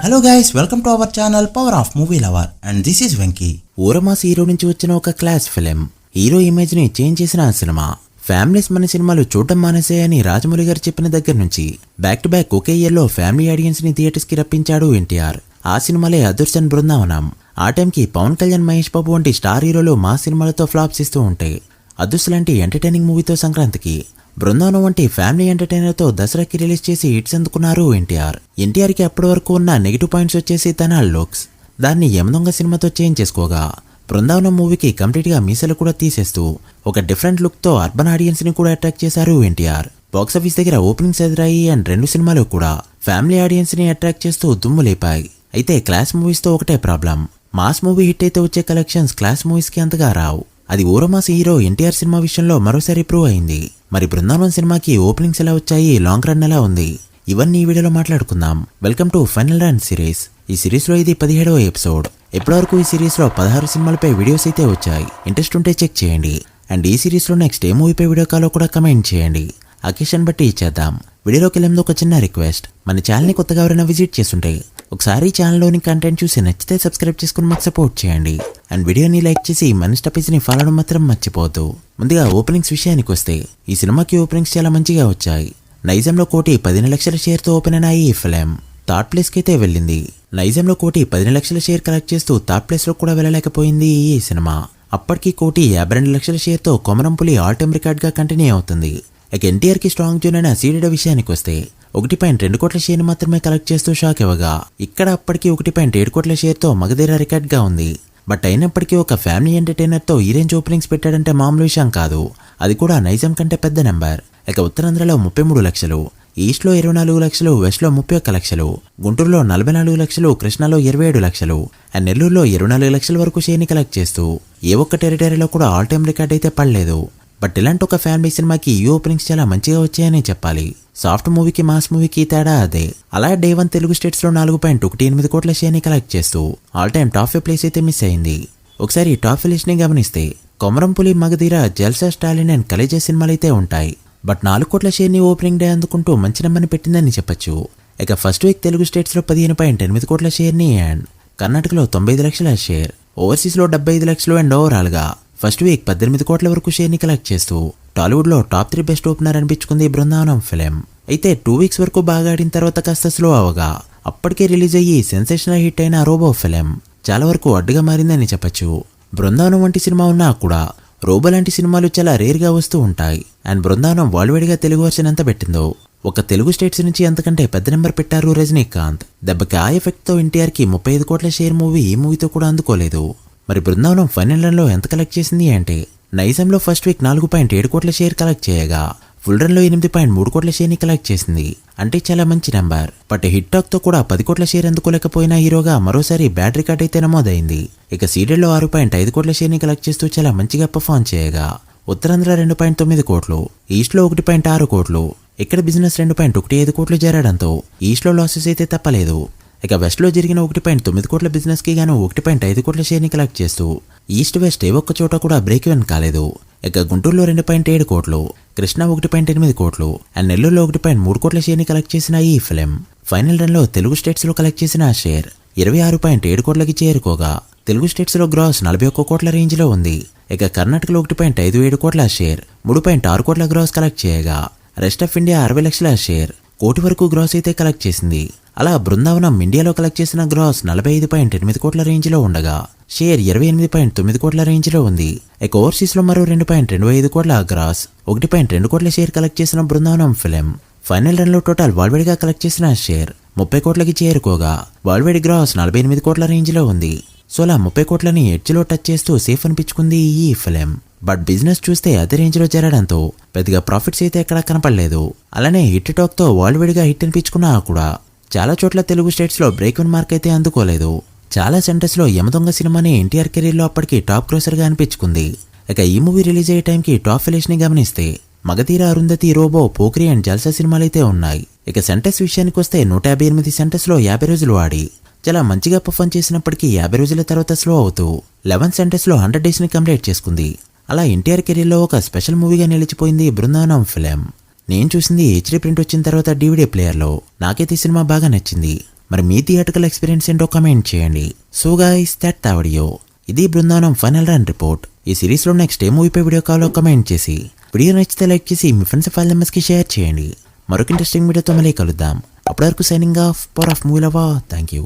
Hello guys, welcome to our channel power of movie lover and this is Venky. ఊరమాస్ hero నుంచి వచ్చిన ఒక class film, hero image ని change చేసిన ఆ సినిమా. ఫ్యామిలీస్ మన సినిమాలు చూడటం మానేసాయని రాజమౌళి గారు చెప్పిన దగ్గర నుంచి back to back okay year లో ఫ్యామిలీ ఆడియన్స్ ని థియేటర్స్ కి రప్పించాడు ఎన్టీఆర్. ఆ సినిమాలే అదర్శన్, బృందావనం. ఆ టైంకి పవన్ కళ్యాణ్, మహేష్ బాబు వంటి స్టార్ హీరోలు మా సినిమాలతో ఫ్లాప్స్ ఇస్తూ ఉంటాయి. అదర్శ్ లాంటి ఎంటర్టైనింగ్ మూవీతో సంక్రాంతికి, బృందావనం వంటి ఫ్యామిలీ ఎంటర్టైనర్ తో దసరాకి రిలీజ్ చేసి హిట్స్ అందుకున్నారు ఎన్టీఆర్. ఎన్టీఆర్ కి అప్పటి వరకు ఉన్న నెగిటివ్ పాయింట్స్ వచ్చేసి తన లుక్స్. దాన్ని యమదొంగ సినిమాతో చేంజ్ చేసుకోగా బృందావనం మూవీకి కంప్లీట్ గా మీసలు కూడా తీసేస్తూ ఒక డిఫరెంట్ లుక్ తో అర్బన్ ఆడియన్స్ ని కూడా అట్రాక్ట్ చేశారు ఎన్టీఆర్. బాక్సాఫీస్ దగ్గర ఓపెనింగ్స్ ఎదురాయి అండ్ రెండు సినిమాలు కూడా ఫ్యామిలీ ఆడియన్స్ ని అట్రాక్ట్ చేస్తూ దుమ్ము లేపాయి. అయితే క్లాస్ మూవీస్ తో ఒకటే ప్రాబ్లం, మాస్ మూవీ హిట్ అయితే వచ్చే కలెక్షన్స్ క్లాస్ మూవీస్ కి అంతగా రావు. అది ఊరమాస్ హీరో ఎన్టీఆర్ సినిమా విషయంలో మరోసారి ప్రూవ్ అయింది. మరి బృందావనం సినిమాకి ఓపెనింగ్స్ ఎలా వచ్చాయి, లాంగ్ రన్ ఎలా ఉంది, ఇవన్నీ ఈ వీడియోలో మాట్లాడుకుందాం. Welcome to final run series. ఈ సిరీస్ లో ఇది 17వ ఎపిసోడ్. ఇప్పటివరకు ఈ సిరీస్ లో 16 సినిమాలపై వీడియోస్ అయితే వచ్చాయి. ఇంట్రెస్ట్ ఉంటే చెక్ చేయండి. అండ్ ఈ సిరీస్ లో నెక్స్ట్ ఏ మూవీపై వీడియో కాలో కూడా కమెంట్ చేయండి. అకేషన్ బట్టి ఇచ్చేద్దాం. వీడియోలోకి వెళ్ళే ముందు ఒక చిన్న రిక్వెస్ట్, మన ఛానల్ ని కొత్తగా ఎవరైనా విజిట్ చేస్తుంటే ఒకసారి ఛానల్లోని కంటెంట్ చూసి నచ్చితే సబ్స్క్రైబ్ చేసుకుని మాకు సపోర్ట్ చేయండి. అండ్ వీడియోని లైక్ చేసి మన ఇన్స్టా పేజ్ని ఫాలో అవడం మాత్రం మర్చిపోవద్దు. ముందుగా ఓపెనింగ్స్ విషయానికి వస్తే ఈ సినిమాకి ఓపెనింగ్స్ చాలా మంచిగా వచ్చాయి. నైజాంలో 1,15,00,000 షేర్తో ఓపెన్ అయిన ఈ ఫిలిం థర్డ్ ప్లేస్ కి అయితే వెళ్ళింది. నైజాంలో 1,15,00,000 షేర్ కలెక్ట్ చేస్తూ థర్డ్ ప్లేస్ లో కూడా వెళ్ళలేకపోయింది ఈ సినిమా. అప్పటికి 1,52,00,000 షేర్తో కొమరంపులి ఆల్ టైమ్ రికార్డ్ గా కంటిన్యూ అవుతుంది. ఇక ఎన్టీఆర్ కి స్ట్రాంగ్ జోన్ అయిన సీడెడ్ విషయానికి వస్తే 1.2 కోట్ల షేర్ మాత్రమే కలెక్ట్ చేస్తూ షాక్ ఇవ్వగా, ఇక్కడ అప్పటికి 1.7 కోట్ల షేర్తో మగధీర రికార్డ్ గా ఉంది. బట్ అయినప్పటికీ ఒక ఫ్యామిలీ ఎంటర్టైనర్ తో ఈ రేంజ్ ఓపెనింగ్స్ పెట్టాడంటే మామూలు విషయం కాదు. అది కూడా నైజాం కంటే పెద్ద నెంబర్. ఇక ఉత్తరాంధ్రలో 33 లక్షలు, ఈస్ట్ లో 24 లక్షలు, వెస్ట్ లో 31 లక్షలు, గుంటూరులో 44 లక్షలు, కృష్ణాలో 27 లక్షలు అండ్ నెల్లూరులో 24 లక్షల వరకు షేర్ని కలెక్ట్ చేస్తూ ఏ ఒక్క టెరిటరీలో కూడా ఆల్ టైమ్ రికార్డ్ అయితే పడలేదు. బట్ ఇలాంటి ఒక ఫ్యామిలీ సినిమాకి ఈ ఓపెనింగ్స్ చాలా మంచిగా వచ్చాయని చెప్పాలి. సాఫ్ట్ మూవీకి మాస్ మూవీకి తేడా అదే. అలా డే 1 తెలుగు స్టేట్స్ లో 4.18 కోట్ల షేర్ ని కలెక్ట్ చేస్తూ ఆల్ టైమ్ టాప్ 5 ప్లేస్ అయితే మిస్ అయింది. ఒకసారి టాప్ లిస్ట్ ని గమనిస్తే కొమరంపులి, మగధీర, జల్సా, స్టాలిన్ అండ్ కలేజా సినిమాలు అయితే ఉంటాయి. బట్ 4 కోట్ల షేర్ ని ఓపెనింగ్ డే అందుకుంటూ మంచి నెంబర్ని పెట్టిందని చెప్పొచ్చు. ఇక ఫస్ట్ వీక్ తెలుగు స్టేట్స్ లో 15.8 కోట్ల షేర్ ని అండ్ కర్ణాటకలో 95 లక్షల షేర్, ఓవర్సీస్ లో 75 లక్షలు అండ్ ఓవరాల్ గా ఫస్ట్ వీక్ 18 కోట్ల వరకు షేర్ ని కలెక్ట్ చేస్తూ టాలీవుడ్ లో టాప్ 3 బెస్ట్ ఓపెనర్ అనిపించుకుంది బృందావనం ఫిలిం. అయితే 2 వీక్స్ వరకు బాగా ఆడిన తర్వాత కాస్త స్లో అవగా అప్పటికే రిలీజ్ అయ్యి సెన్సేషనల్ హిట్ అయిన రోబో ఫిలిం చాలా వరకు అడ్డుగా మారిందని చెప్పొచ్చు. బృందావనం వంటి సినిమా ఉన్నా కూడా రోబో లాంటి సినిమాలు చాలా రేర్ గా వస్తూ ఉంటాయి. అండ్ బృందావనం వరల్డ్ గా తెలుగు వర్షన్ ఎంత పెట్టిందో ఒక తెలుగు స్టేట్స్ నుంచి అంతకంటే పెద్ద నెంబర్ పెట్టారు రజనీకాంత్. దెబ్బకి ఆ ఎఫెక్ట్ తో ఎన్టీఆర్ కి 35 కోట్ల షేర్ మూవీ ఈ మూవీతో కూడా అందుకోలేదు. మరి బృందావనం ఫైనల్ రన్ లో ఎంత కలెక్ట్ చేసింది అంటే నైజాంలో ఫస్ట్ వీక్ 4.7 కోట్ల షేర్ కలెక్ట్ చేయగా ఫుల్ రన్ లో 8.3 కోట్ల షేర్ ని కలెక్ట్ చేసింది. అంటే చాలా మంచి నెంబర్. బట్ హిట్ టాక్ తో కూడా 10 కోట్ల షేర్ అందుకోలేకపోయిన హీరోగా మరోసారి బ్యాడ్ రికార్డ్ అయితే నమోదైంది. ఇక సీడెడ్ లో 6.5 కోట్ల షేర్ ని కలెక్ట్ చేస్తూ చాలా మంచిగా పర్ఫార్మ్ చేయగా ఉత్తరాంధ్ర 2.9 కోట్లు, ఈస్ట్ లో 1.6 కోట్లు, ఇక్కడ బిజినెస్ 2.15 కోట్లు చేరడంతో ఈస్ట్ లో లాసెస్ అయితే తప్పలేదు. ఇక వెస్ట్ లో జరిగిన 1.9 కోట్ల బిజినెస్ కి గాను 1.5 కోట్ల షేర్ ని కలెక్ట్ చేస్తూ ఈస్ట్ వెస్ట్ ఏ ఒక్క చోట కూడా బ్రేక్ ఈవెన్ కాలేదు. ఇక గుంటూరులో 2.7 కోట్లు, కృష్ణా 1.8 కోట్లు అండ్ నెల్లూరులో 1.3 కోట్ల షేర్ ని కలెక్ట్ చేసిన ఈ ఫిలిం ఫైనల్ రన్ లో తెలుగు స్టేట్స్ లో కలెక్ట్ చేసిన షేర్ 26.7 కోట్లకి చేరుకోగా తెలుగు స్టేట్స్ లో గ్రాస్ 41 కోట్ల రేంజ్ లో ఉంది. ఇక కర్ణాటకలో 1.57 కోట్ల షేర్ 3.6 కోట్ల గ్రాస్ కలెక్ట్ చేయగా రెస్ట్ ఆఫ్ ఇండియా 60 లక్షల షేర్ 1 కోటి వరకు గ్రాస్ అయితే కలెక్ట్ చేసింది. అలా బృందావనం ఇండియాలో కలెక్ట్ చేసిన గ్రాస్ 45.8 కోట్ల రేంజ్ లో ఉండగా షేర్ 28.9 కోట్ల రేంజ్ లో ఉంది. ఇక ఓవర్సీస్ లో మరో 2.25 కోట్ల గ్రాస్ 1.2 కోట్ల షేర్ కలెక్ట్ చేసిన బృందావనం ఫిలిం ఫైనల్ రన్ లో టోటల్ వరల్డ్ గా కలెక్ట్ చేసిన షేర్ 30 కోట్లకి చేరుకోగా వరల్డ్ గ్రాస్ 48 కోట్ల రేంజ్ లో ఉంది. సో అలా 30 కోట్లని ఎడ్జ్ లో టచ్ చేస్తూ సేఫ్ అనిపించుకుంది ఈ ఫిలిం. బట్ బిజినెస్ చూస్తే అదే రేంజ్ లో చేరడంతో పెద్దగా ప్రాఫిట్స్ అయితే ఎక్కడా కనపడలేదు. అలానే హిట్ టాక్ తో వరల్డ్ గా హిట్ అనిపించుకున్నా కూడా చాలా చోట్ల తెలుగు స్టేట్స్ లో బ్రేక్ వన్ మార్క్ అయితే అందుకోలేదు. చాలా సెంటర్స్ లో యమదొంగ సినిమాని ఎన్టీఆర్ కెరీర్ లో అప్పటికి టాప్ క్రోసర్ గా అనిపించుకుంది. ఇక ఈ మూవీ రిలీజ్ అయ్యే టైంకి టాప్ ఫిలిష్ ని గమనిస్తే మగధీర, అరుంధతి, రోబో, పోక్రి అండ్ జల్సా సినిమాలైతే ఉన్నాయి. ఇక సెంటర్స్ విషయానికి వస్తే 158 సెంటర్స్ లో 50 రోజులు ఆడి చాలా మంచిగా పర్ఫార్మ్ చేసినప్పటికీ 50 రోజుల తర్వాత స్లో అవుతూ 11 సెంటర్స్ లో 100 డేస్ ని కంప్లీట్ చేసుకుంది. అలా ఎన్టీఆర్ కెరీర్ లో ఒక స్పెషల్ మూవీగా నిలిచిపోయింది బృందావనం ఫిలిం. నేను చూసింది హెచ్డీ ప్రింట్ వచ్చిన తర్వాత DVD ప్లేయర్ లో. నాకైతే ఈ సినిమా బాగా నచ్చింది. మరి మీ థియేటర్కల్ ఎక్స్పీరియన్స్ ఏంటో కమెంట్ చేయండి. So guys that video. ఇది బృందావనం ఫైనల్ రన్ రిపోర్ట్. ఈ సిరీస్ లో నెక్స్ట్ ఏ మూవీపై వీడియో కావాలో కమెంట్ చేసి, వీడియో నచ్చితే లైక్ చేసి మీ ఫ్రెండ్స్ ఫైల్ మెంబర్స్ కి షేర్ చేయండి. మరొక ఇంట్రెస్టింగ్ వీడియోతో మళ్ళీ కలుద్దాం. అప్పటి వరకు signing off. Power of movie lover. Thank you.